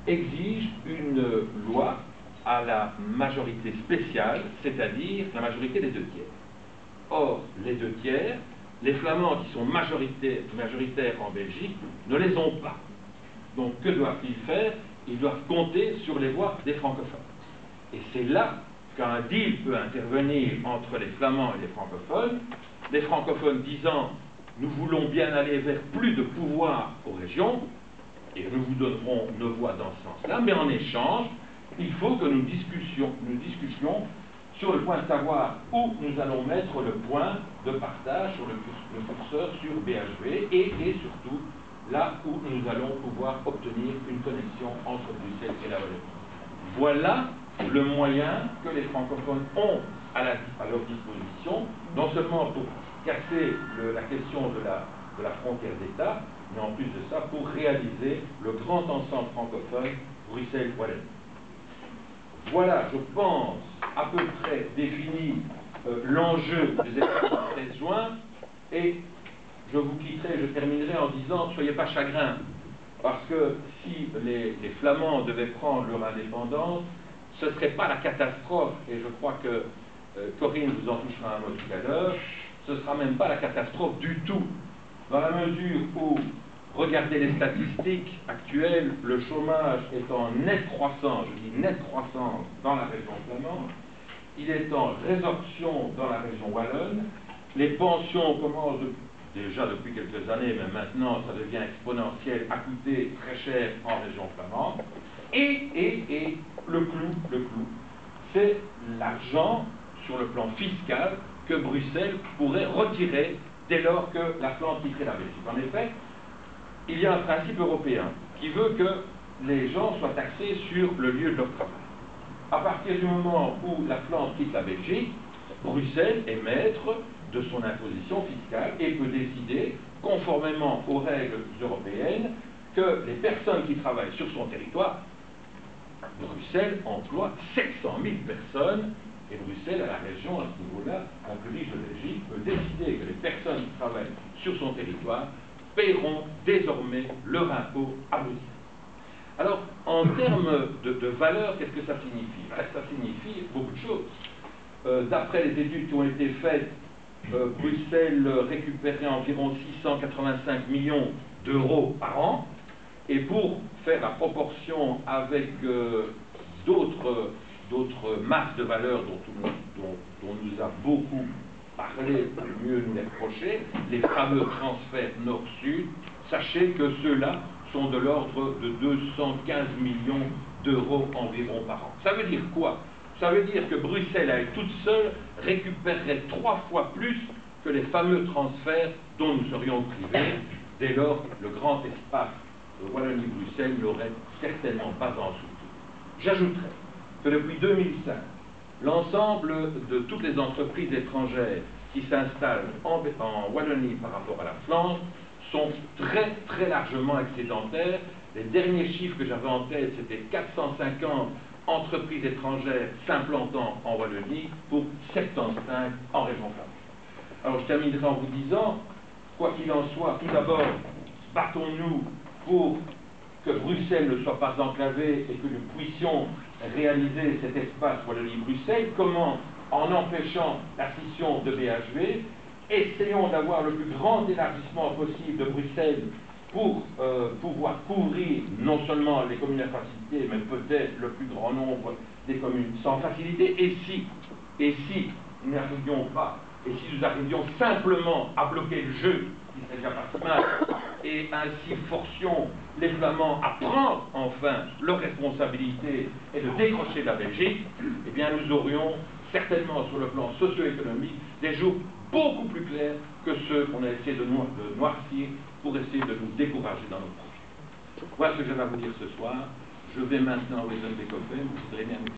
exige une loi à la majorité spéciale, c'est-à-dire la majorité des 2 tiers. Or, les 2 tiers, les Flamands qui sont majoritaires en Belgique ne les ont pas. Donc, que doivent-ils faire? Ils doivent compter sur les voix des francophones. Et c'est là qu'un deal peut intervenir entre les Flamands et les francophones disant « nous voulons bien aller vers plus de pouvoir aux régions, et nous vous donnerons nos voix dans ce sens-là, mais en échange, il faut que nous discutions sur le point de savoir où nous allons mettre le point de partage sur le curseur sur BHV et surtout là où nous allons pouvoir obtenir une connexion entre Bruxelles et la Wallonie. » Voilà le moyen que les francophones ont à leur disposition, non seulement pour casser la question de la frontière d'État, mais en plus de ça, pour réaliser le grand ensemble francophone Bruxelles-Wallonie. Voilà, je pense, à peu près défini l'enjeu des élections du 13 juin, et je vous quitterai, je terminerai en disant, ne soyez pas chagrins, parce que si les Flamands devaient prendre leur indépendance, ce ne serait pas la catastrophe, et je crois que Corinne vous en touchera un mot tout à l'heure, ce ne sera même pas la catastrophe du tout, dans la mesure où, regardez les statistiques actuelles, le chômage est en nette croissance, je dis nette croissance dans la région flamande, il est en résorption dans la région wallonne, les pensions commencent déjà depuis quelques années, mais maintenant ça devient exponentiel, à coûter très cher en région flamande, et le clou, c'est l'argent sur le plan fiscal que Bruxelles pourrait retirer dès lors que la Flandre quitterait la Belgique. En effet, il y a un principe européen qui veut que les gens soient taxés sur le lieu de leur travail. À partir du moment où la Flandre quitte la Belgique, Bruxelles est maître de son imposition fiscale et peut décider, conformément aux règles européennes, que les personnes qui travaillent sur son territoire, Bruxelles emploie 700 000 personnes, et Bruxelles, à la région, à ce niveau-là, la plus riche de Belgique, peut décider que les personnes qui travaillent sur son territoire paieront désormais leur impôt à Bruxelles. Alors, en termes de valeur, qu'est-ce que ça signifie? Ça signifie beaucoup de choses. D'après les études qui ont été faites, Bruxelles récupérait environ 685 millions d'euros par an, et pour faire la proportion avec d'autres masses de valeurs dont nous a beaucoup parlé, pour mieux nous les reprocher, les fameux transferts nord-sud, sachez que ceux-là sont de l'ordre de 215 millions d'euros environ par an. Ça veut dire quoi? Ça veut dire que Bruxelles, à elle toute seule, récupérerait 3 fois plus que les fameux transferts dont nous serions privés, dès lors le grand espace de Wallonie-Bruxelles n'aurait certainement pas en souffert. J'ajouterai que depuis 2005, l'ensemble de toutes les entreprises étrangères qui s'installent en Wallonie par rapport à la Flandre sont très largement excédentaires. Les derniers chiffres que j'avais en tête, c'était 450 entreprises étrangères s'implantant en Wallonie pour 75 en région flamande. Alors je terminerai en vous disant, quoi qu'il en soit, tout d'abord, battons-nous pour que Bruxelles ne soit pas enclavée et que nous puissions réaliser cet espace Wallonie-Bruxelles. Comment? En empêchant la scission de BHV, essayons d'avoir le plus grand élargissement possible de Bruxelles pour pouvoir couvrir non seulement les communes à facilité, mais peut-être le plus grand nombre des communes sans facilité. Et si nous n'arrivions pas, et si nous arrivions simplement à bloquer le jeu, qui serait déjà pas si mal, et ainsi forcions les Flamands à prendre enfin leurs responsabilités et de décrocher de la Belgique, eh bien nous aurions certainement sur le plan socio-économique des jours beaucoup plus clairs que ceux qu'on a essayé de noircir pour essayer de nous décourager dans nos projets. Voilà ce que j'avais à vous dire ce soir. Je vais maintenant au Wesen Beethoven, vous voudrez bien